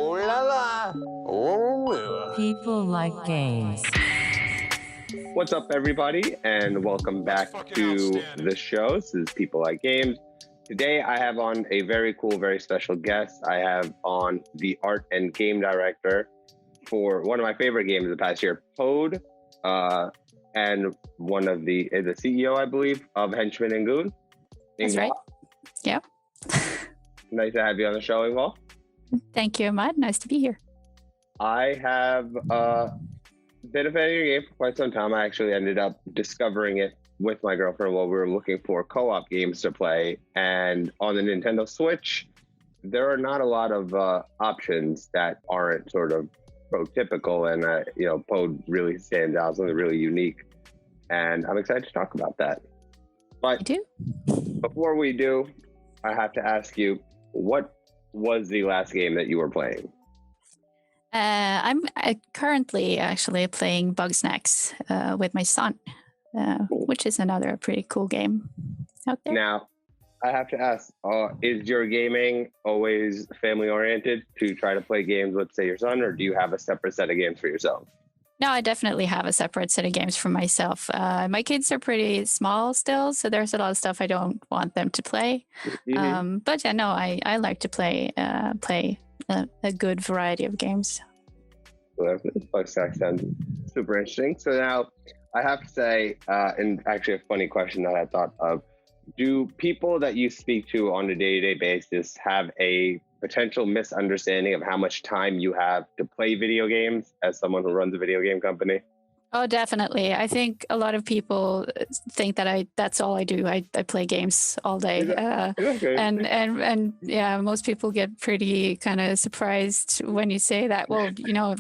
Oh la la. Oh. People like games. What's up, everybody, and welcome back to the show. This is People Like Games. Today, I have on a very cool, very special guest. I have on the art and game director for one of my favorite games of the past year, Pode, and one of the CEO, I believe, of Henchman&Goon. That's right. Yep. Nice to have you on the show, Yngvill. Thank you, Ahmad. Nice to be here. I have been a fan of your game for quite some time. I actually ended up discovering it with my girlfriend while we were looking for co-op games to play. And on the Nintendo Switch, there are not a lot of options that aren't sort of prototypical, and Pode really stands out, something really unique. And I'm excited to talk about that. But before we do, I have to ask you, what was the last game that you were playing? I'm currently actually playing Bugsnax with my son, which is another pretty cool game out there. Now, I have to ask, is your gaming always family-oriented to try to play games with, say, your son, or do you have a separate set of games for yourself? No, I definitely have a separate set of games for myself. My kids are pretty small still, so there's a lot of stuff I don't want them to play. Mm-hmm. But yeah, no, I like to play a good variety of games. Well, Bugsnax sounds super interesting. So now, I have to say, and actually a funny question that I thought of, do people that you speak to on a day-to-day basis have a potential misunderstanding of how much time you have to play video games as someone who runs a video game company? Oh, definitely. I think a lot of people think that that's all I do. I play games all day. And yeah, most people get pretty kind of surprised when you say that. Well,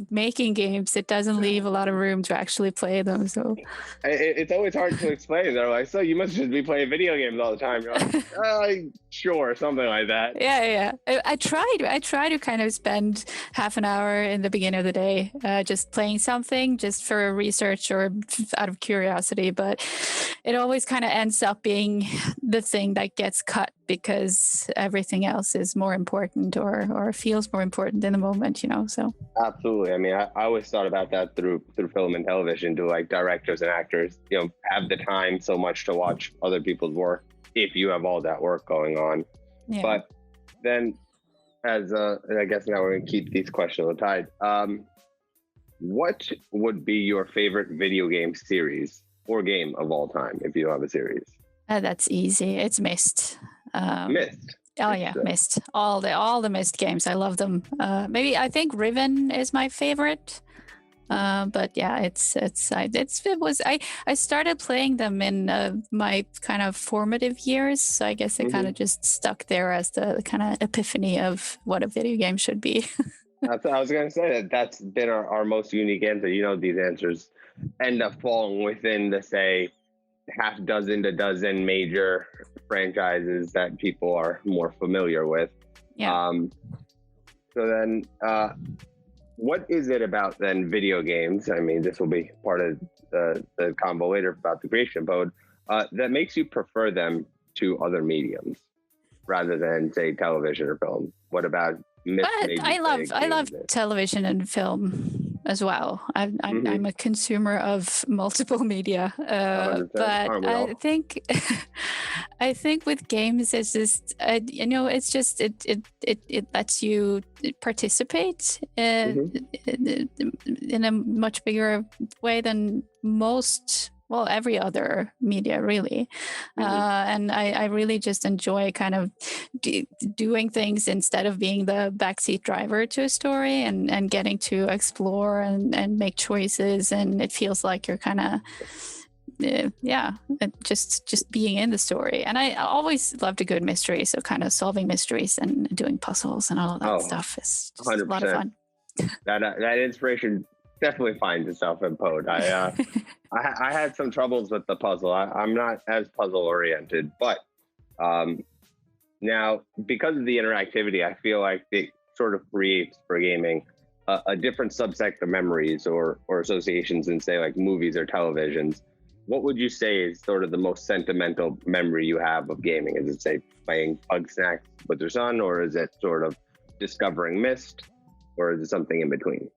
making games, it doesn't leave a lot of room to actually play them. So it's always hard to explain. They're like, so you must just be playing video games all the time. You're like, sure, something like that. Yeah. I try to kind of spend half an hour in the beginning of the day just playing something just for research or out of curiosity, but it always kind of ends up being the thing that gets cut because everything else is more important or feels more important in the moment, so. Absolutely. I mean, I always thought about that through film and television. Do like directors and actors, have the time so much to watch other people's work if you have all that work going on. Yeah. But then and I guess now we're going to keep these questions on the tide. What would be your favorite video game series or game of all time if you have a series? That's easy. It's Myst. Myst. Oh yeah, Myst. All the Myst games. I love them. Maybe I think Riven is my favorite. But yeah, I started playing them in my kind of formative years. So I guess it kind of just stuck there as the kind of epiphany of what a video game should be. I was going to say that's been our most unique answer. These answers end up falling within the, say, half dozen to dozen major franchises that people are more familiar with. Yeah. So then, what is it about then video games? I mean, this will be part of the convo later about the creation Pode, that makes you prefer them to other mediums rather than, say, television or film. What about I love television and film as well. I'm a consumer of multiple media, but I think with games it's just it's just it lets you participate in a much bigger way than every other media, really. And I really just enjoy kind of doing things instead of being the backseat driver to a story and getting to explore and make choices. And it feels like you're kind of, just being in the story. And I always loved a good mystery. So kind of solving mysteries and doing puzzles and all of that stuff is just 100%. A lot of fun. That inspiration definitely finds itself in Pode. I had some troubles with the puzzle. I'm not as puzzle oriented, but now because of the interactivity, I feel like it sort of creates for gaming a different subset of memories or associations in, say, like movies or televisions. What would you say is sort of the most sentimental memory you have of gaming? Is it, say, playing Bugsnax with your son, or is it sort of discovering Myst? or is it something in between?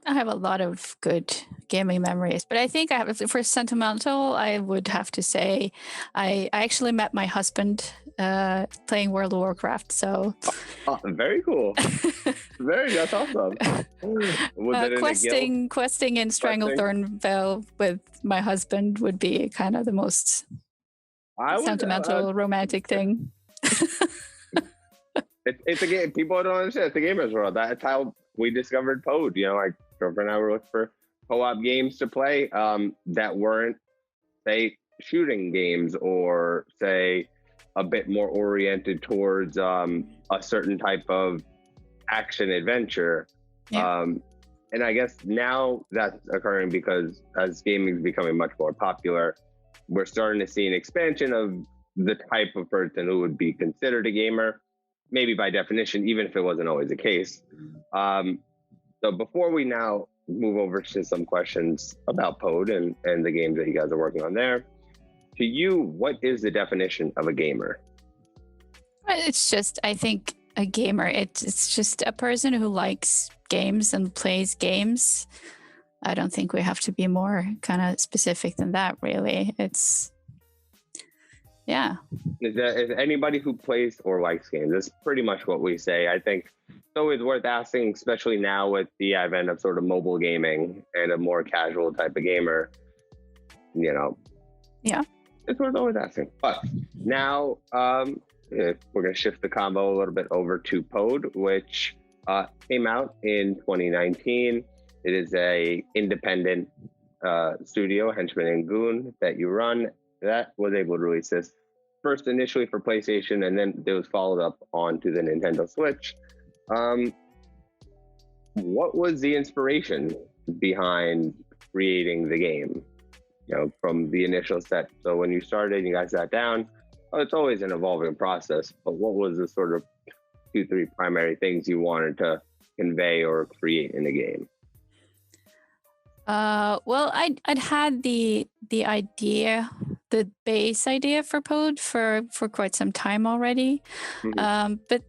I have a lot of good gaming memories, but I think for sentimental, I would have to say I actually met my husband playing World of Warcraft. So Oh, very cool. That's awesome. Was it in a guild? Questing in Stranglethorn Vale with my husband would be kind of the most sentimental, romantic thing. It's a game. People don't understand. It's a gamer's world. That's how we discovered Pode. You know, my girlfriend and I were looking for co-op games to play that weren't, say, shooting games or, say, a bit more oriented towards a certain type of action adventure. Yeah. And I guess now that's occurring because as gaming is becoming much more popular, we're starting to see an expansion of the type of person who would be considered a gamer, maybe by definition, even if it wasn't always the case. So before we now move over to some questions about Pode and the games that you guys are working on there, to you, what is the definition of a gamer? It's just, I think, a gamer. It's just a person who likes games and plays games. I don't think we have to be more kind of specific than that, really. It's, yeah. Is anybody who plays or likes games? That's pretty much what we say. I think it's always worth asking, especially now with the advent of sort of mobile gaming and a more casual type of gamer, you know. Yeah. It's worth always asking. But now we're going to shift the combo a little bit over to Pode, which came out in 2019. It is a independent studio, Henchman&Goon, that you run. That was able to release this first initially for PlayStation, and then it was followed up onto the Nintendo Switch. What was the inspiration behind creating the game? You know, from the initial set. So when you started, you guys sat down. It's always an evolving process. But what was the sort of 2-3 primary things you wanted to convey or create in the game? Well, I'd had the idea, the base idea for Pode for quite some time already. Mm-hmm. But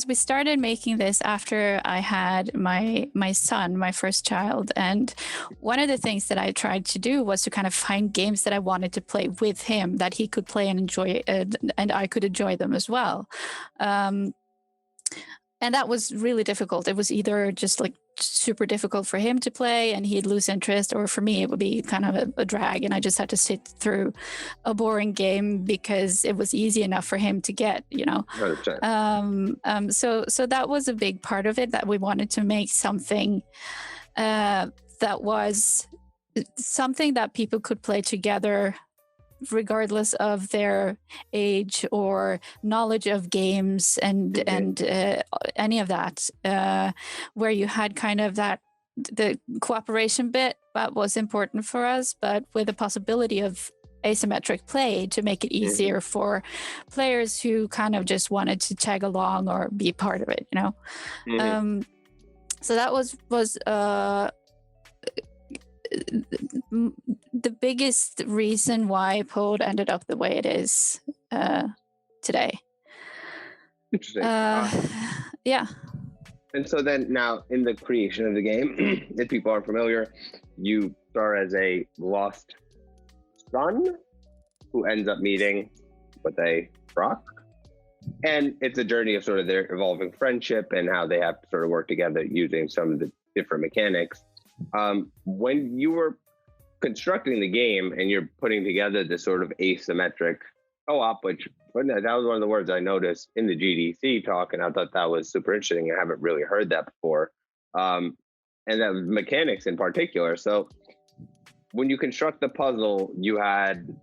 we started making this after I had my son, my first child. And one of the things that I tried to do was to kind of find games that I wanted to play with him, that he could play and enjoy, and I could enjoy them as well. And that was really difficult. It was either just like super difficult for him to play and he'd lose interest, or for me it would be kind of a drag and I just had to sit through a boring game because it was easy enough for him to get, you know. 100%. So that was a big part of it, that we wanted to make something that was something that people could play together regardless of their age or knowledge of games and any of that, where you had kind of that the cooperation bit that was important for us, but with the possibility of asymmetric play to make it easier for players who kind of just wanted to tag along or be part of it, you know. So that was the biggest reason why Pode ended up the way it is today. Interesting. Yeah. And so then now in the creation of the game, if people aren't familiar, you start as a lost son who ends up meeting with a rock. And it's a journey of sort of their evolving friendship and how they have to sort of work together using some of the different mechanics. When you were constructing the game and you're putting together this sort of asymmetric co-op, which that was one of the words I noticed in the GDC talk, and I thought that was super interesting. I haven't really heard that before. And that was mechanics in particular. So when you construct the puzzle, you had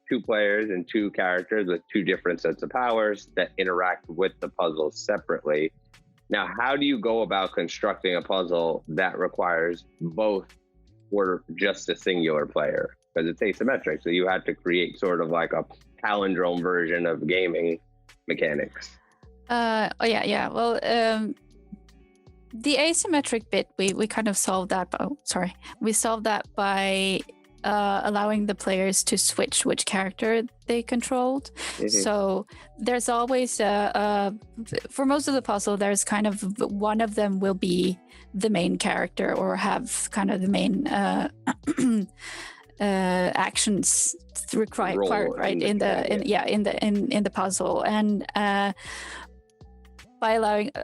2 players and 2 characters with 2 different sets of powers that interact with the puzzle separately. Now, how do you go about constructing a puzzle that requires both or just a singular player? Because it's asymmetric, so you had to create sort of like a palindrome version of gaming mechanics. Well, the asymmetric bit, we kind of solved that. We solved that by allowing the players to switch which character they controlled. So there's always for most of the puzzle, there's kind of one of them will be the main character or have kind of the main actions required, right, in the puzzle. And by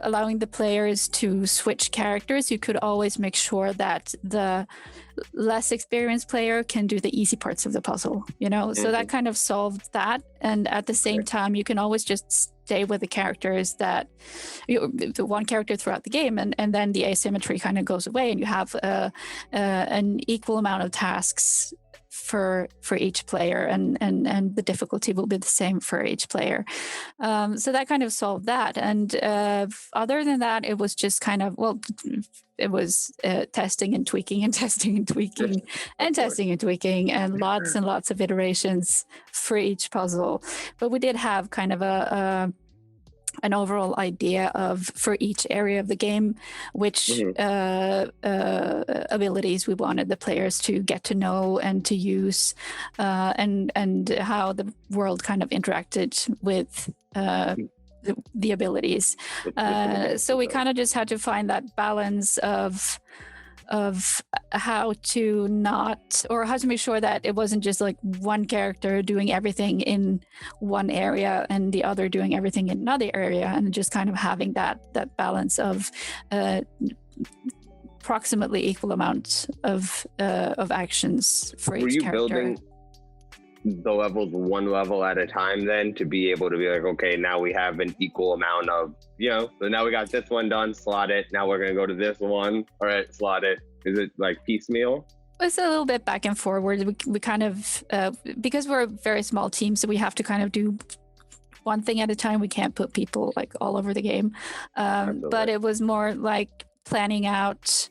allowing the players to switch characters, you could always make sure that the less experienced player can do the easy parts of the puzzle, so that kind of solved that. And at the same time, you can always just stay with the characters that the one character throughout the game, and then the asymmetry kind of goes away, and you have an equal amount of tasks for each player, and the difficulty will be the same for each player. So that kind of solved that. And other than that, it was just kind of, it was testing and tweaking and testing and tweaking and testing and tweaking, and lots of iterations for each puzzle. But we did have kind of an overall idea of, for each area of the game, which abilities we wanted the players to get to know and to use, and how the world kind of interacted with the abilities. So we kind of just had to find that balance of how to make sure that it wasn't just like one character doing everything in one area and the other doing everything in another area, and just kind of having that balance of approximately equal amount of actions for each character. Were you building the levels one level at a time then, to be able to be like, okay, now we have an equal amount of, so now we got this one done, slot it, now we're going to go to this one, all right, slot it. Is it like piecemeal? It's a little bit back and forward. We kind of, because we're a very small team, so we have to kind of do one thing at a time. We can't put people like all over the game. But it was more like planning out,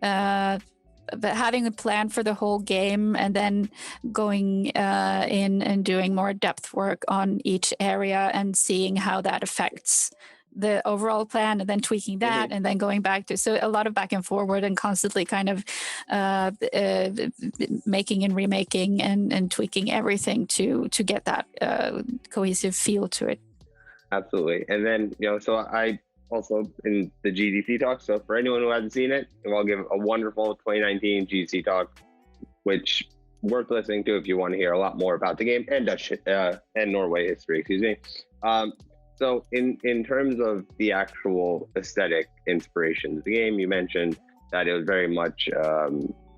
but having a plan for the whole game, and then going in and doing more depth work on each area and seeing how that affects the overall plan, and then tweaking that, and then going back to, so a lot of back and forward, and constantly kind of making and remaking and tweaking everything to get that cohesive feel to it. Absolutely. And then, so I also in the GDC talk. So for anyone who hasn't seen it, I'll give a wonderful 2019 GDC talk, which worth listening to if you want to hear a lot more about the game and Dutch and Norway history. Excuse me. So in terms of the actual aesthetic inspiration of the game, you mentioned that it was very much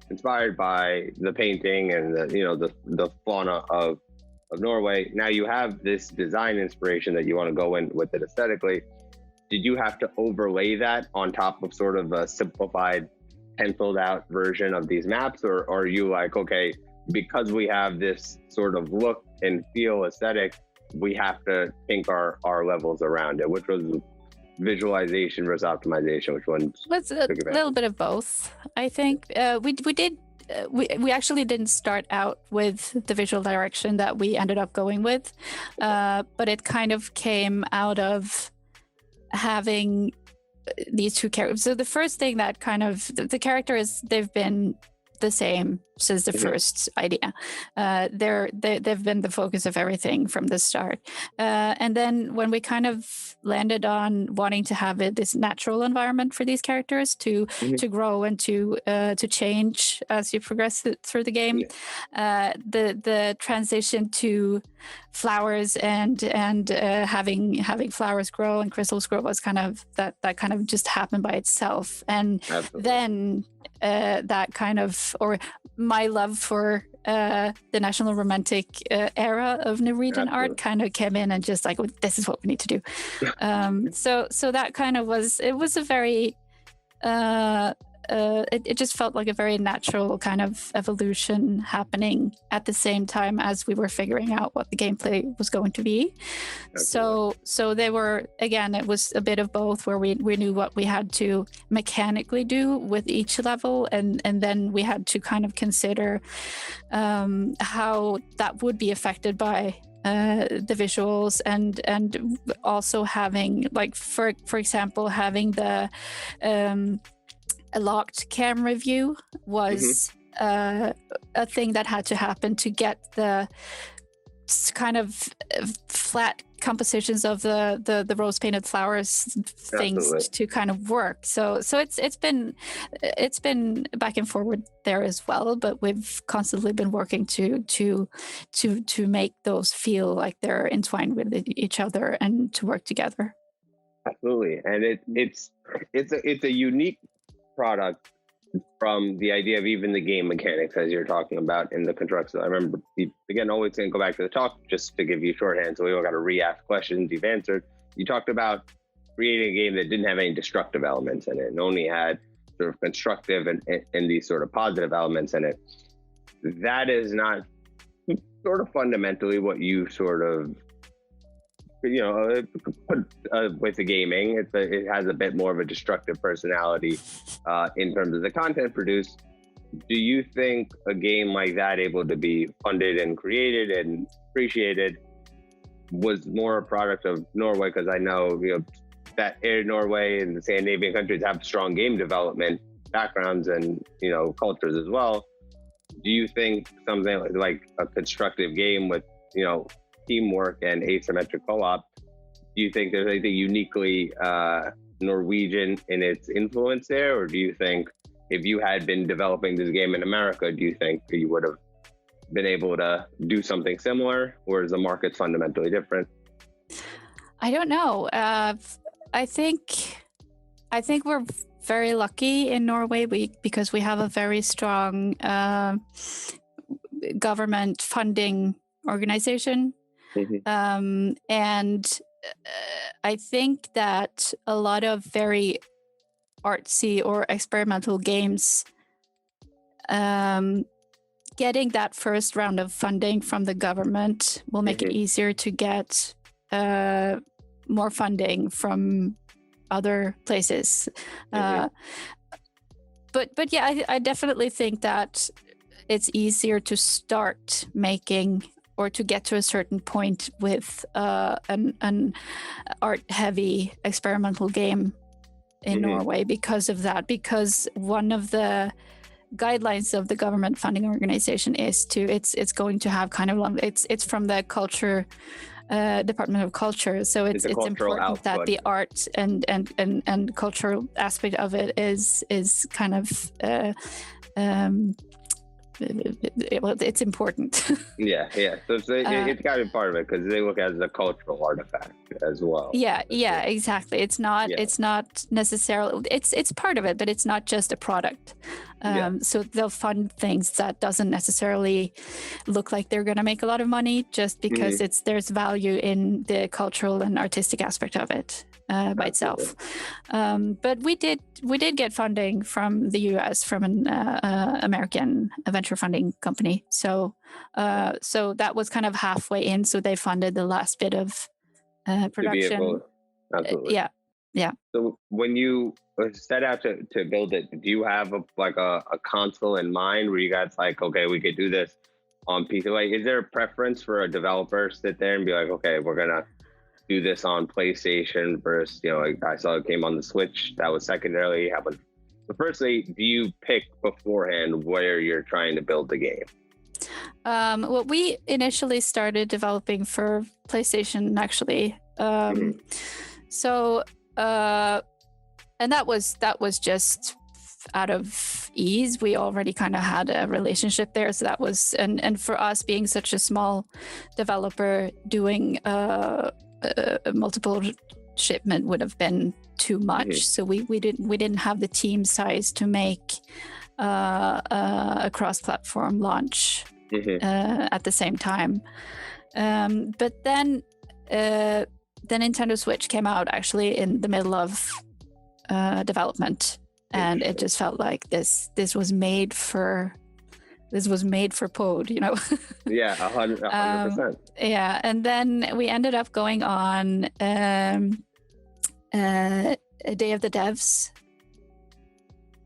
inspired by the painting and the fauna of Norway. Now you have this design inspiration that you want to go in with it aesthetically. Did you have to overlay that on top of sort of a simplified, penciled out version of these maps? Or are you like, okay, because we have this sort of look and feel aesthetic, we have to think our levels around it? Which was visualization versus optimization? Which one? It's a little bit of both, I think. We actually didn't start out with the visual direction that we ended up going with, but it kind of came out of having these two characters. So the first thing that kind of the characters, they've been the same since the first idea. They've been the focus of everything from the start. And then when we kind of landed on wanting to have this natural environment for these characters to grow and to change as you progress through the game, the transition to flowers and having flowers grow and crystals grow was kind of that kind of just happened by itself. And then that kind of, or my love for the National Romantic era of Norwegian art kind of came in and just like, well, this is what we need to do. So that kind of was, it was a very, it just felt like a very natural kind of evolution happening at the same time as we were figuring out what the gameplay was going to be. So they were, again, it was a bit of both, where we knew what we had to mechanically do with each level, and then we had to kind of consider how that would be affected by the visuals, and also having, like, for example, having the a locked camera view was a thing that had to happen to get the kind of flat compositions of the rose painted flowers things Absolutely. to kind of work. So it's been back and forward there as well, but we've constantly been working to make those feel like they're entwined with each other and to work together. Absolutely, and it's a unique product from the idea of even the game mechanics, as you're talking about in the construction. I remember, again, always going to go back to the talk just to give you shorthand, so we all got to re-ask questions you've answered. You talked about creating a game that didn't have any destructive elements in it and only had sort of constructive and these sort of positive elements in it. That is not sort of fundamentally what you sort of, with the gaming. It has a bit more of a destructive personality in terms of the content produced. Do you think a game like that, able to be funded and created and appreciated, was more a product of Norway? Because I know that Norway and the Scandinavian countries have strong game development backgrounds and cultures as well. Do you think something like a constructive game with teamwork and asymmetric co-op, do you think there's anything uniquely Norwegian in its influence there? Or do you think if you had been developing this game in America, do you think you would have been able to do something similar? Or is the market fundamentally different? I don't know. I think we're very lucky in Norway because we have a very strong government funding organization. Mm-hmm. And I think that a lot of very artsy or experimental games, getting that first round of funding from the government will make it easier to get more funding from other places. But yeah, I definitely think that it's easier to start making or to get to a certain point with an art-heavy experimental game in Norway because of that. Because one of the guidelines of the government funding organization is it's going to have kind of it's from the culture Department of Culture, so it's important output. That the art and cultural aspect of it is kind of it's important. So it's got to be part of it because they look at it as a cultural artifact as well. Exactly. It's not necessarily, it's part of it, but it's not just a product. So they'll fund things that doesn't necessarily look like they're going to make a lot of money just because there's value in the cultural and artistic aspect of it. By itself, but we did get funding from the U.S. from an American venture funding company. So that was kind of halfway in. So they funded the last bit of production. Absolutely. Yeah. So when you set out to build it, do you have a console in mind where you guys like, okay, we could do this on PC? Like, is there a preference for a developer to sit there and be like, okay, we're gonna do this on PlayStation versus, I saw it came on the Switch. That was secondarily happened. So firstly, do you pick beforehand where you're trying to build the game? Well, we initially started developing for PlayStation, actually. So, and that was just out of ease. We already kind of had a relationship there. So that was, and for us being such a small developer, doing multiple shipment would have been too much. So we didn't have the team size to make a cross-platform launch at the same time. But then the Nintendo Switch came out actually in the middle of development, and it just felt like this was made for Pode, Yeah, 100%. Yeah, and then we ended up going on a Day of the Devs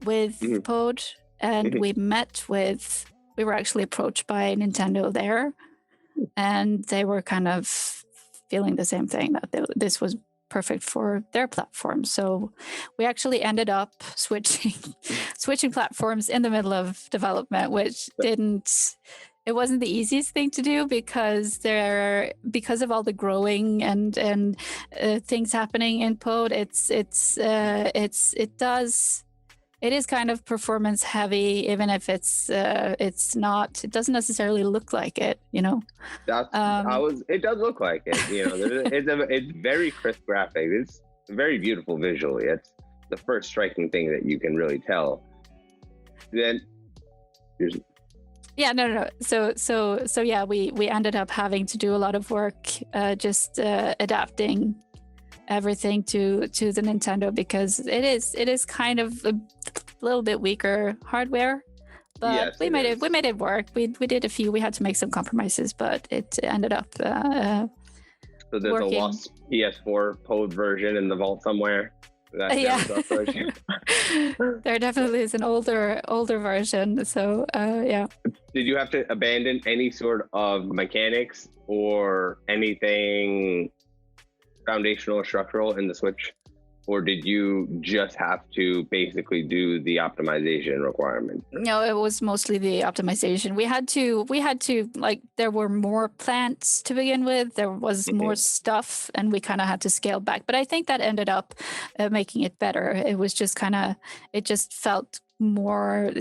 with Pode, and we were actually approached by Nintendo there, and they were kind of feeling the same thing, that this was perfect for their platform. So we actually ended up switching platforms in the middle of development, which it wasn't the easiest thing to do because of all the growing and things happening in Pode. It is kind of performance heavy, even if it's not. It doesn't necessarily look like it, you know. It does look like it, you know. It's very crisp graphic. It's very beautiful visually. It's the first striking thing that you can really tell. Then, yeah, no. So yeah, we ended up having to do a lot of work, just adapting everything to the Nintendo, because it is kind of a little bit weaker hardware, but yes, we made it work. We did we had to make some compromises, but it ended up so there's working. A lost PS4 Pode version in the vault somewhere. Yeah. There definitely is an older version. So yeah. Did you have to abandon any sort of mechanics or anything foundational or structural in the Switch, or did you just have to basically do the optimization requirement? No, it was mostly the optimization. We had to like, there were more plants to begin with. There was more stuff, and we kind of had to scale back. But I think that ended up making it better. It was just it just felt more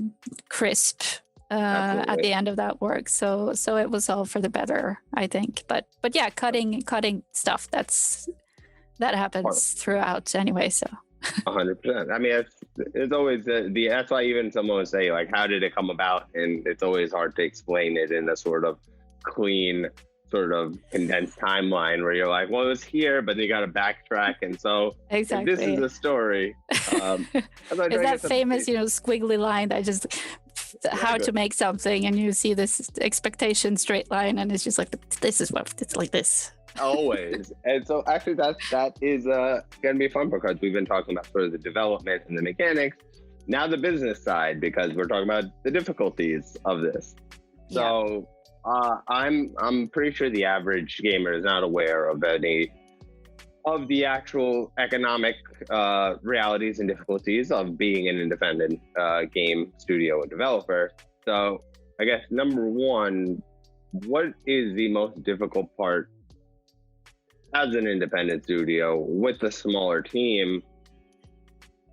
crisp at the end of that work. So it was all for the better, I think. But yeah, cutting stuff, that happens throughout anyway. So 100%. I mean, it's always that's why even someone would say, like, how did it come about? And it's always hard to explain it in a sort of clean, sort of condensed timeline where you're like, well, it was here, but you got to backtrack. And so exactly, this is the story. Is that famous, squiggly line that just how to make something, and you see this expectation straight line, and it's just like, this is what it's like this. Always. And so actually that is going to be fun, because we've been talking about sort of the development and the mechanics. Now the business side, because we're talking about the difficulties of this. So I'm pretty sure the average gamer is not aware of any of the actual economic realities and difficulties of being an independent game studio and developer. So I guess number one, what is the most difficult part as an independent studio with a smaller team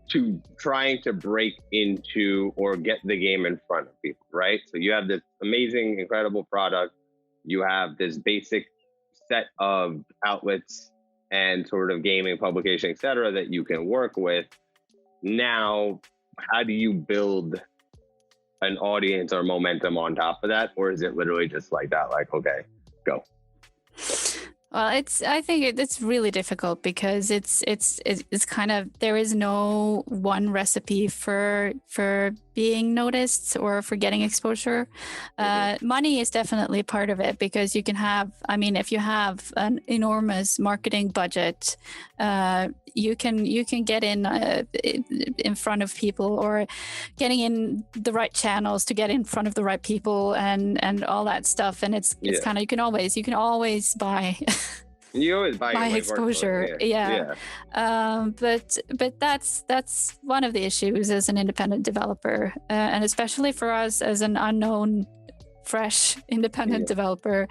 to trying to break into or get the game in front of people, right? So you have this amazing, incredible product. You have this basic set of outlets and sort of gaming publication, et cetera, that you can work with. Now, how do you build an audience or momentum on top of that? Or is it literally just like that, like, okay, go? Well, I think it's really difficult, because it's kind of, there is no one recipe for being noticed or for getting exposure. Money is definitely part of it, because you can have, I mean, if you have an enormous marketing budget, you can get in front of people, or getting in the right channels to get in front of the right people, and all that stuff. And it's kind of, you can always buy. You always buy exposure, but that's one of the issues as an independent developer, and especially for us as an unknown, fresh independent developer,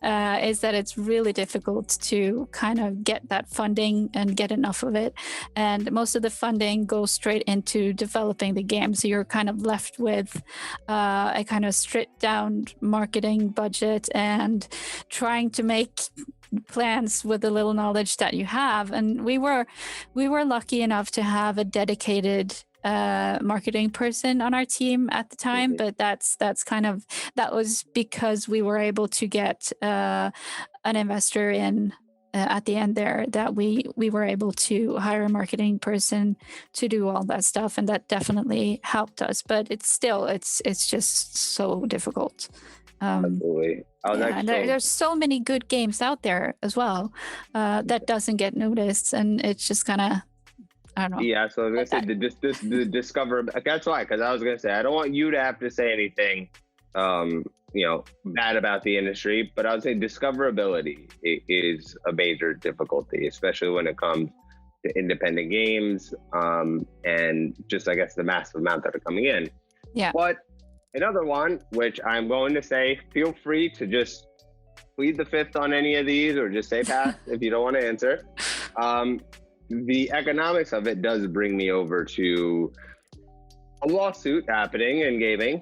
is that it's really difficult to kind of get that funding and get enough of it. And most of the funding goes straight into developing the game, so you're kind of left with a kind of stripped down marketing budget and trying to make plans with the little knowledge that you have. And we were lucky enough to have a dedicated marketing person on our team at the time, but that was because we were able to get an investor in at the end there, that we were able to hire a marketing person to do all that stuff, and that definitely helped us. But it's just so difficult. Absolutely. And there's so many good games out there as well that doesn't get noticed, and it's just kind of, I don't know. Yeah, so I was gonna say the discover. That's why, because I was gonna say, I don't want you to have to say anything bad about the industry, but I would say discoverability is a major difficulty, especially when it comes to independent games, and just, I guess, the massive amount that are coming in. Yeah. But another one, which I'm going to say, feel free to just plead the fifth on any of these, or just say pass if you don't want to answer. The economics of it does bring me over to a lawsuit happening in gaming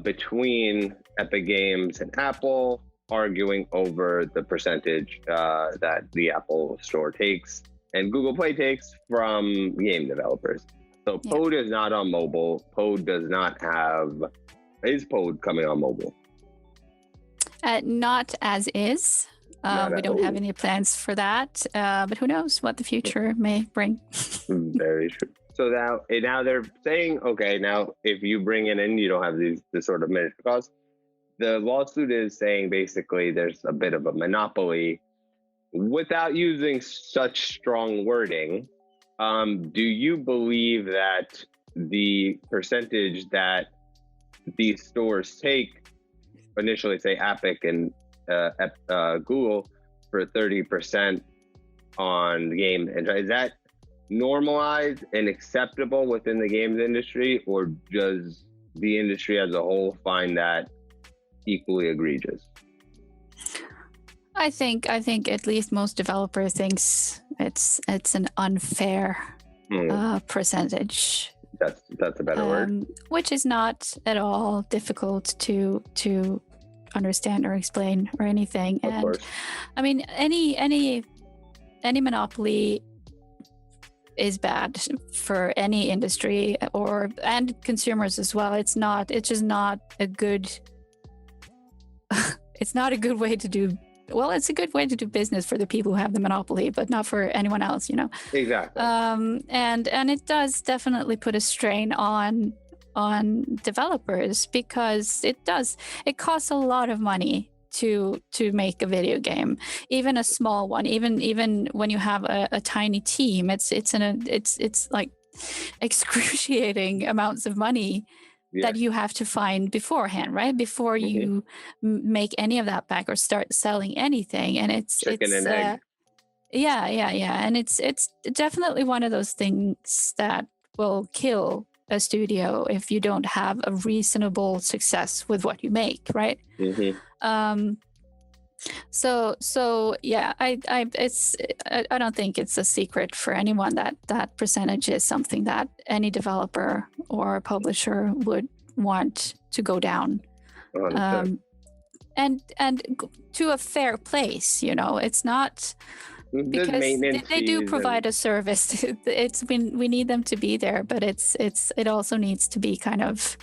between Epic Games and Apple, arguing over the percentage that the Apple Store takes and Google Play takes from game developers. So Pode is not on mobile. Pode does not have... Is Pode coming on mobile? Not as is. We don't have any plans for that, but who knows what the future may bring. Very true. So now they're saying, okay, now if you bring it in, you don't have this sort of management costs. The lawsuit is saying basically there's a bit of a monopoly. Without using such strong wording, do you believe that the percentage that these stores take, initially say Epic and Google, for 30% on the game, and is that normalized and acceptable within the games industry, or does the industry as a whole find that equally egregious? I think at least most developer thinks it's an unfair percentage. That's a better word. Which is not at all difficult to understand or explain or anything. Of course. I mean, any monopoly is bad for any industry and consumers as well. It's just not a good it's not a good way to do. Well, it's a good way to do business for the people who have the monopoly, but not for anyone else, Exactly. And it does definitely put a strain on developers, because it costs a lot of money to make a video game, even a small one, even when you have a tiny team. It's like excruciating amounts of money that you have to find beforehand, right? Before you make any of that back or start selling anything. And it's chicken and egg. Yeah. And it's definitely one of those things that will kill a studio if you don't have a reasonable success with what you make, right? So yeah, I don't think it's a secret for anyone that percentage is something that any developer or publisher would want to go down, and to a fair place. It's not because they do provide a service. We need them to be there, but it also needs to be kind of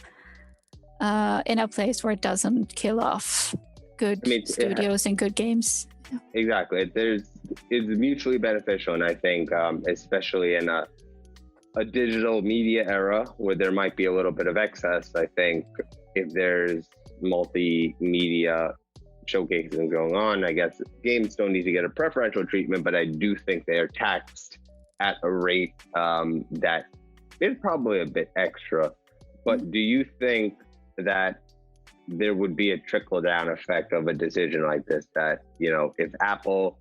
in a place where it doesn't kill off good studios and good games. Exactly. It's mutually beneficial, and I think especially in a digital media era where there might be a little bit of excess, I think if there's multimedia showcasing going on, I guess games don't need to get a preferential treatment, but I do think they are taxed at a rate that is probably a bit extra. But do you think that there would be a trickle-down effect of a decision like this, that, if Apple,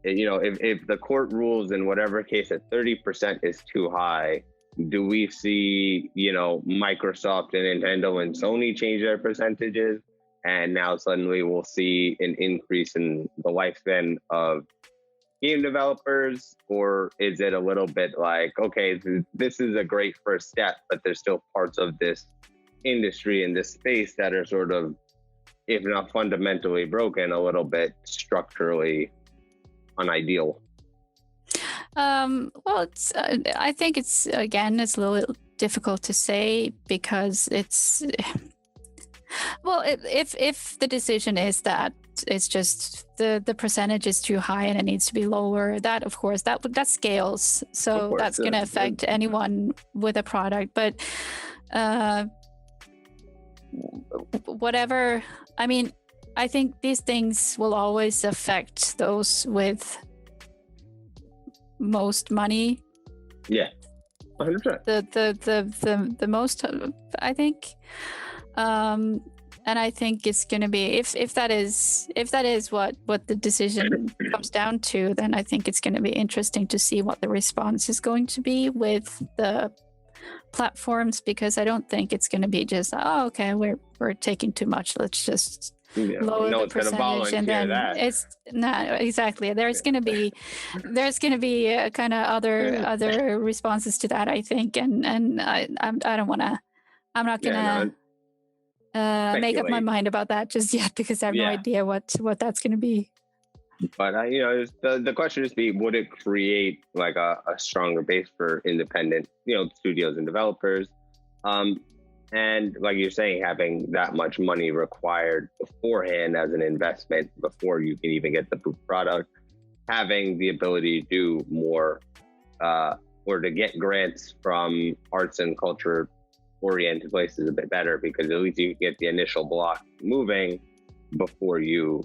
if the court rules in whatever case that 30% is too high, do we see, Microsoft and Nintendo and Sony change their percentages? And now suddenly we'll see an increase in the lifespan of game developers? Or is it a little bit like, okay, this is a great first step, but there's still parts of this industry in this space that are sort of, if not fundamentally broken, a little bit structurally unideal? Well, I think it's a little difficult to say, because if the decision is that it's just the percentage is too high and it needs to be lower, that of course that scales, so that's going to affect anyone with a product. But whatever, I mean, I think these things will always affect those with most money. Yeah, 100%. The most, I think. and I think it's going to be if that is what the decision comes down to, then I think it's going to be interesting to see what the response is going to be with the platforms, because I don't think it's going to be just, oh, okay, we're taking too much, let's just lower the percentage, and then it's not exactly. There's going to be kind of other responses to that, I think, and I don't want to. I'm not gonna make up my mind about that just yet, because I have no idea what that's going to be. But the question is, would it create like a stronger base for independent, studios and developers? And like you're saying, having that much money required beforehand as an investment before you can even get the product, having the ability to do more or to get grants from arts and culture oriented places a bit better, because at least you get the initial block moving before you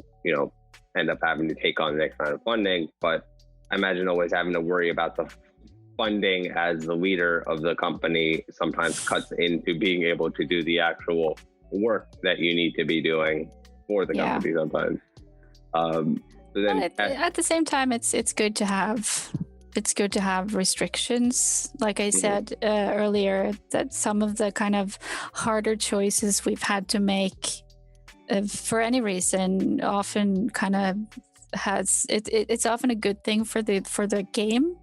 end up having to take on the next round of funding. But I imagine always having to worry about the funding as the leader of the company sometimes cuts into being able to do the actual work that you need to be doing for the company sometimes. So then at the same time, it's good to have restrictions. Like I said earlier, that some of the kind of harder choices we've had to make for any reason often kind of has it's often a good thing for the game.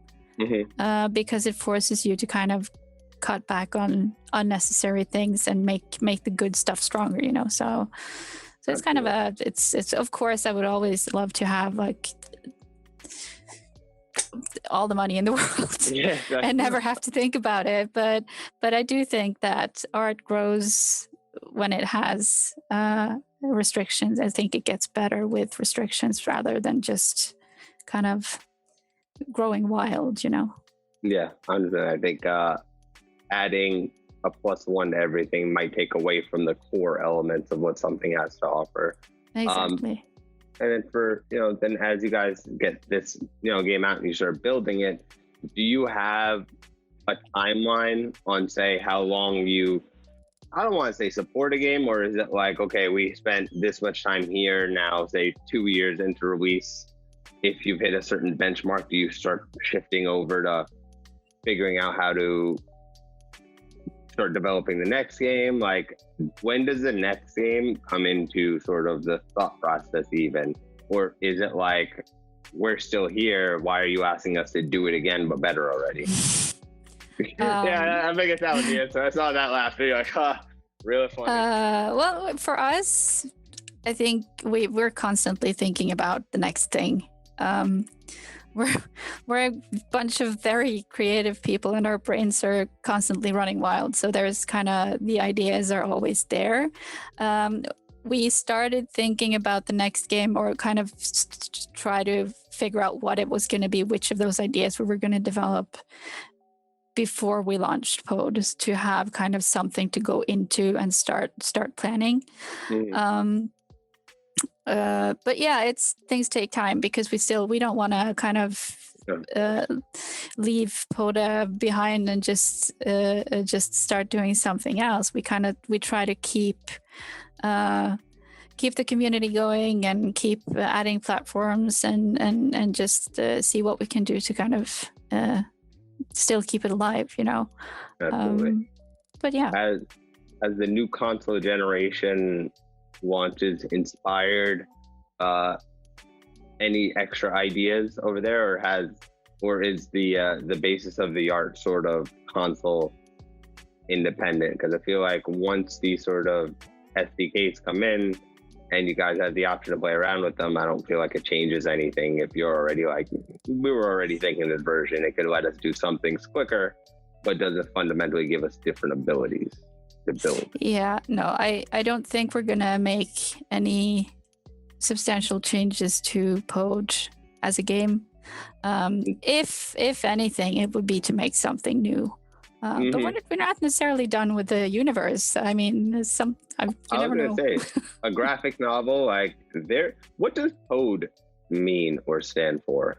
Because it forces you to kind of cut back on unnecessary things and make the good stuff stronger, so it's kind of it's of course I would always love to have like all the money in the world and never have to think about it, but I do think that art grows when it has restrictions. I think it gets better with restrictions rather than just kind of growing wild, Yeah, I understand. I think adding a +1 to everything might take away from the core elements of what something has to offer. Exactly. And then then as you guys get this, game out and you start building it, do you have a timeline on, say, how long I don't want to say support a game, or is it like, okay, we spent this much time here, now say 2 years into release, if you've hit a certain benchmark, do you start shifting over to figuring out how to start developing the next game? Like, when does the next game come into sort of the thought process even? Or is it like, we're still here, why are you asking us to do it again but better already? I think it's that one the answer. I saw that laugh. You're like, really funny. Well, for us, I think we're constantly thinking about the next thing. We're a bunch of very creative people, and our brains are constantly running wild. So there's kind of, the ideas are always there. We started thinking about the next game, or kind of try to figure out what it was going to be, which of those ideas we were going to develop before we launched Pode, to have kind of something to go into and start planning. But yeah, things take time, because we don't want to kind of leave Pode behind and just start doing something else. We try to keep the community going and keep adding platforms and just see what we can do to kind of still keep it alive, Absolutely. But yeah, as the new console generation launches inspired any extra ideas over there, or is the basis of the art sort of console independent? Because I feel like once these sort of SDKs come in and you guys have the option to play around with them, I don't feel like it changes anything. If you're already like, we were already thinking this version, it could let us do some things quicker, but does it fundamentally give us different abilities to build? Yeah, no, I don't think we're gonna make any substantial changes to Pode as a game. If anything, it would be to make something new. But we're not necessarily done with the universe. I mean, I was going to say, a graphic novel, like what does Pode mean or stand for?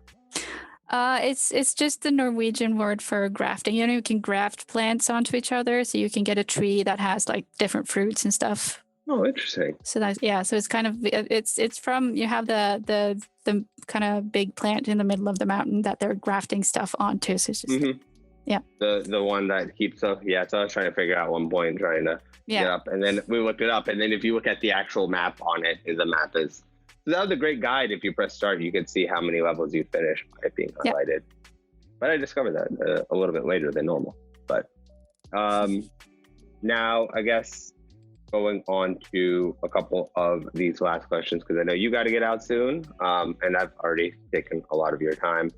It's just the Norwegian word for grafting. You can graft plants onto each other, so you can get a tree that has like different fruits and stuff Oh, interesting. So that's so it's kind of it's from, you have the kind of big plant in the middle of the mountain that they're grafting stuff onto. So it's just the one that keeps up. Yeah, so I was trying to figure out one point, trying to get up, and then we looked it up, and then if you look at the actual map on it, the map is. So that was a great guide. If you press start, you could see how many levels you finished by it being highlighted. But I discovered that a little bit later than normal. But now I guess going on to a couple of these last questions, because I know you got to get out soon, and I've already taken a lot of your time.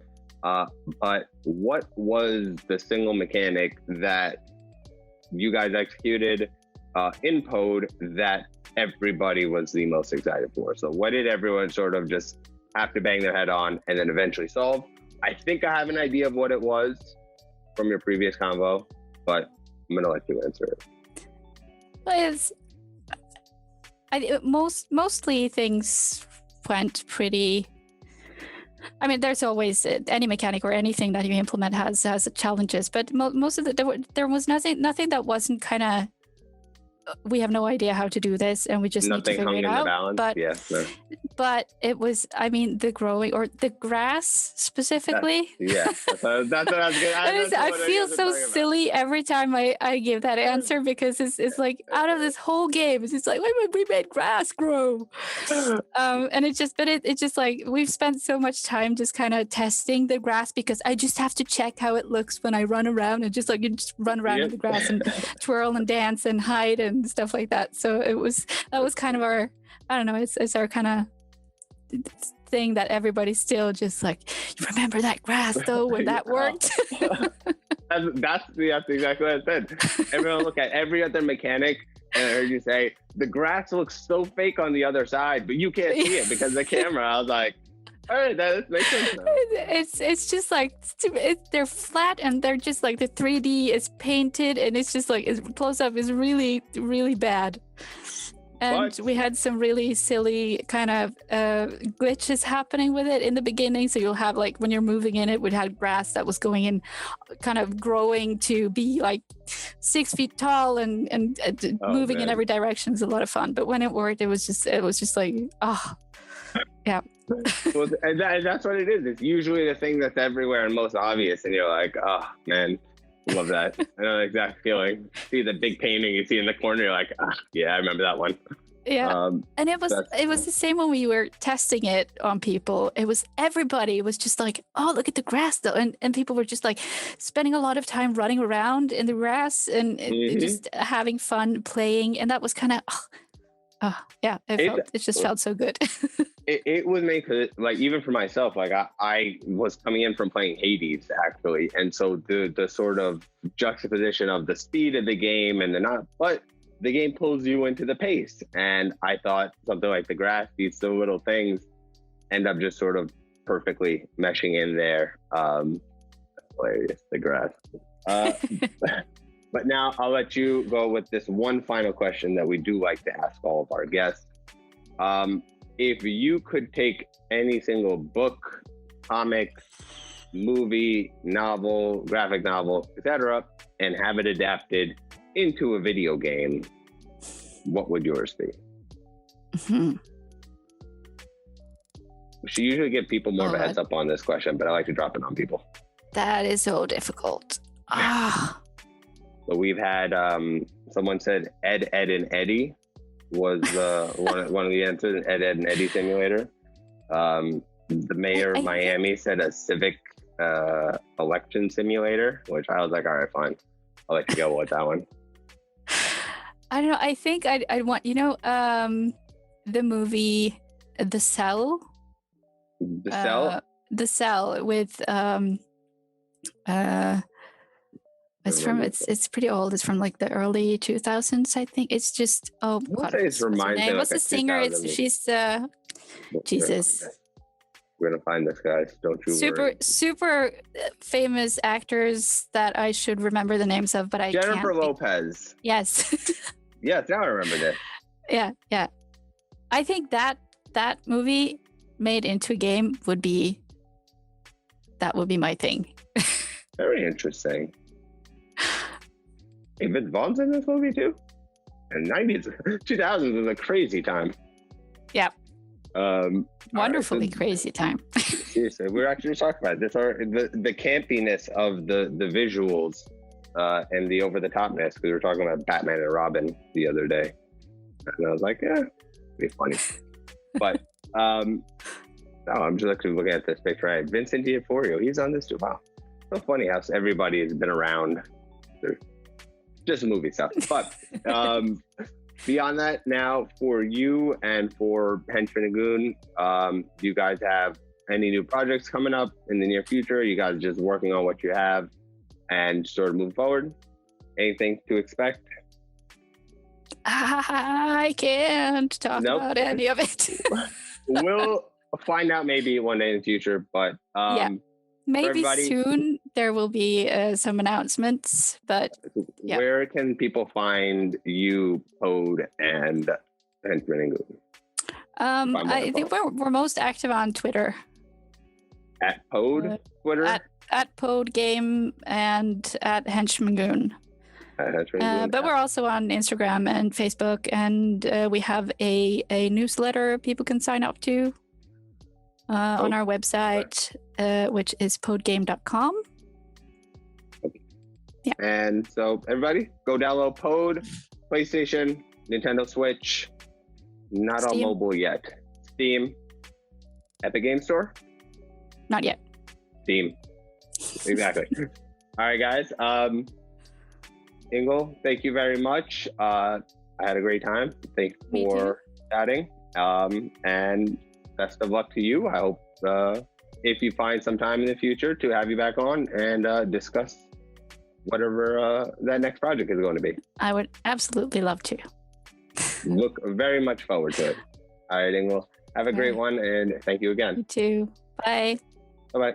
But what was the single mechanic that you guys executed in Pode that everybody was the most excited for? So what did everyone sort of just have to bang their head on and then eventually solve? I think I have an idea of what it was from your previous convo, but I'm going to let you answer it. Mostly things went pretty. I mean, there's always any mechanic or anything that you implement has challenges, but most of there was nothing that wasn't kind of. We have no idea how to do this, and we just need to figure it out. But it was, I mean, the growing or the grass specifically. That's what I was going to I feel so silly every time I give that answer, because it's like out of this whole game, it's just like, we made grass grow. And it's just like, we've spent so much time just kind of testing the grass, because I just have to check how it looks when I run around, and just like you just run around in the grass and twirl and dance and hide and stuff like that. So that was kind of our, I don't know, it's our kind of thing that everybody's still just like, you remember that grass though when that worked? that's exactly what I said. Everyone look at every other mechanic, and I heard you say the grass looks so fake on the other side, but you can't see it because of the camera. I was like, all right, that makes sense now. It's just like they're flat, and they're just like the 3D is painted, and it's just like close up is really, really bad. And we had some really silly kind of glitches happening with it in the beginning. So you'll have, like, when you're moving in it, we had grass that was going in, kind of growing to be like 6 feet tall and moving in every direction. Is a lot of fun. But when it worked, it was just like, yeah. Well, and that's what it is. It's usually the thing that's everywhere and most obvious, and you're like, oh man, love that. I know the exact feeling. See the big painting you see in the corner, you're like, yeah, I remember that one. Yeah. And it was the same when we were testing it on people. Everybody was just like, oh, look at the grass though, and people were just like spending a lot of time running around in the grass and just having fun playing, and that was kind of it just felt so good. It was made, cause, like, even for myself, like I was coming in from playing Hades actually, and so the sort of juxtaposition of the speed of the game and but the game pulls you into the pace, and I thought something like the grass, these little things, end up just sort of perfectly meshing in there. Hilarious, the grass. But now I'll let you go with this one final question that we do like to ask all of our guests. If you could take any single book, comic, movie, novel, graphic novel, etc., and have it adapted into a video game, what would yours be? Mm-hmm. We should usually give people more of a heads up on this question, but I like to drop it on people. That is so difficult. So we've had, someone said Ed, and Eddie was one of the answers, Ed, and Eddie Simulator. The mayor of Miami said a civic election simulator, which I was like, all right, fine. I'll let you go with that one. I don't know. I think I'd want, the movie The Cell. The Cell? The Cell with it's pretty old. It's from like the early 2000s, I think. It's just what's the singer? She's Jesus. We're gonna find this, guys. Don't you worry. Super famous actors that I should remember the names of, but I can't. Jennifer Lopez. Yes. Yes, now I remember this. Yeah. I think that movie made into a game would be my thing. Very interesting. Hey, Vince Vaughn's in this movie too? And 90s, 2000s was a crazy time. Yeah. Wonderfully right, so, crazy time. Seriously, we're actually talking about this. The campiness of the visuals and the over the topness, because we were talking about Batman and Robin the other day, and I was like, yeah, it'd be funny. But no, I'm just actually looking at this picture. Right, Vincent D'Onofrio, he's on this too. Wow, so funny how everybody has been around. They're just movie stuff, but beyond that, now for you and for Henchman&Goon, you guys have any new projects coming up in the near future? You guys just working on what you have and sort of move forward? Anything to expect? I can't talk about any of it. We'll find out maybe one day in the future, but maybe soon there will be some announcements. But where can people find you, Pode, and Henchman&Goon? I think we're most active on Twitter. At Pode, Twitter? At Pode Game and at Henchman&Goon. But we're also on Instagram and Facebook, and we have a newsletter people can sign up to on our website, which is podegame.com. Okay. Yeah. And so everybody, go download Pode, PlayStation, Nintendo Switch, not Steam. On mobile yet. Steam, Epic Game Store? Not yet. Steam. Exactly. All right, guys. Yngvill, thank you very much. I had a great time. Thanks for chatting. And best of luck to you. I hope if you find some time in the future to have you back on and discuss whatever that next project is going to be. I would absolutely love to. Look very much forward to it. All right, Yngvill. Have a great one, and thank you again. You too. Bye. Bye-bye.